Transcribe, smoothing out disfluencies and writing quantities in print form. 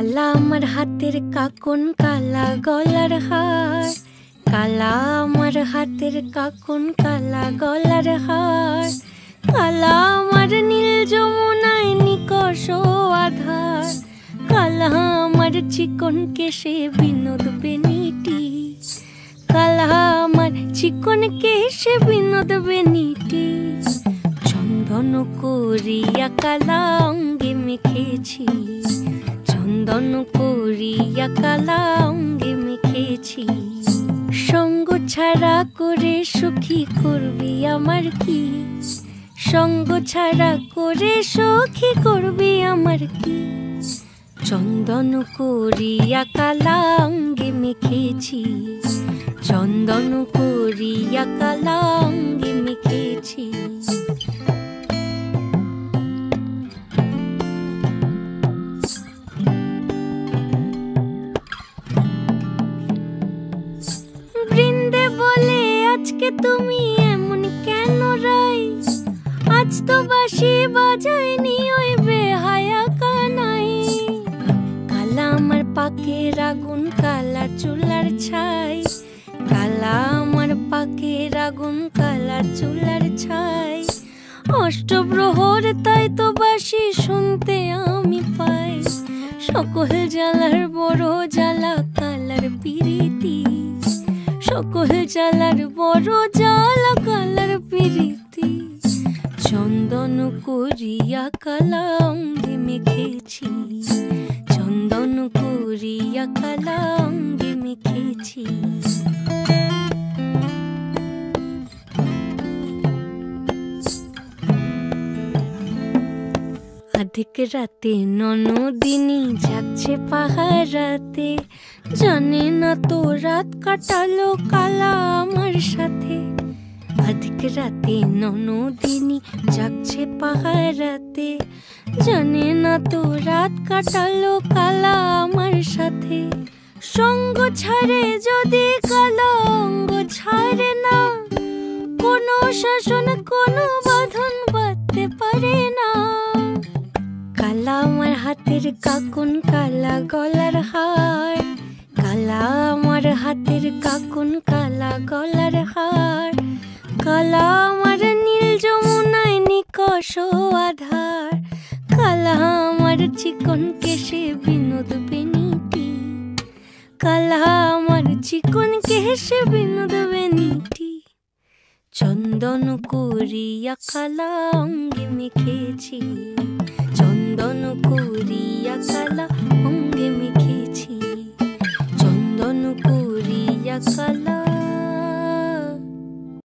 কালা আমার হাতের কাকন, কালা গলার হার। কালা আমার হাতের কাকন, কালা গলার হার। কালা আমার নীল যমুনায় নিকষ আধার। কালা আমার চিকন কেশে বিনোদ বেনিটি। কালা আমার চিকন কেশে বিনোদ বেনিটি। চন্দন করিয়া কালা অঙ্গে মেখেছি। চন্দন করিয়া কালা অঙ্গে মেখেছি। সঙ্গ ছাড়া করে সুখী করবি আমার কি? সঙ্গ ছাড়া করে সুখী করবি আমার কি? চন্দন করিয়া কালা অঙ্গে মেখেছি। চন্দন করিয়া কালা অঙ্গে মেখেছি। বৃন্দে বলে আজকে তুমি এমন কেন রাই? আজ তো বাঁশি বাজায়নি ওই বেহায়া কানাই। কালা আমার পাকের আগুন, কালা চুলার ছাই। কালা আমার পাকের আগুন, কালা চুলার ছাই। অষ্টপ্রহর তাই তো বাঁশি শুনতে আমি পাই। সকল জ্বালার বড় জ্বালা কালার পিরিতি। সকল জ্বালার বড় জ্বালা কালার পিরিতি। চন্দন করিয়া কালা অঙ্গে মেখেছি। চন্দন করিয়া কালা অঙ্গে মেখেছি। আধিক রাতে ননদিনী যাচ্ছে পাহারাতে। জানে না তো রাত কাটালো কালা আমার সাথে। আধিক রাতে ননদিনী যাচ্ছে পাহারাতে। জানে না তো রাত কাটালো কালা আমার সাথে। সঙ্গ ছাড়ে যদি কালা অঙ্গ ছাড়ে না। কোনো শাসন কোনো বাঁধন বাঁধতে পারে না। কালা আমার হাতের কাকন, কালা গলার হার। কালা আমার হাতের কাকন, কালা গলার হার। কালা আমার নীল যমুনায় নিকষ আধার। কালা আমার চিকন কেশে বিনোদ বেনিটি। কালা আমার চিকন কেশে বিনোদ বেনিটি। চন্দন করিয়া কালা অঙ্গে মেখেছি। চন্দন করিয়া কালা অঙ্গে মেখেছি। চন্দন করিয়া কালা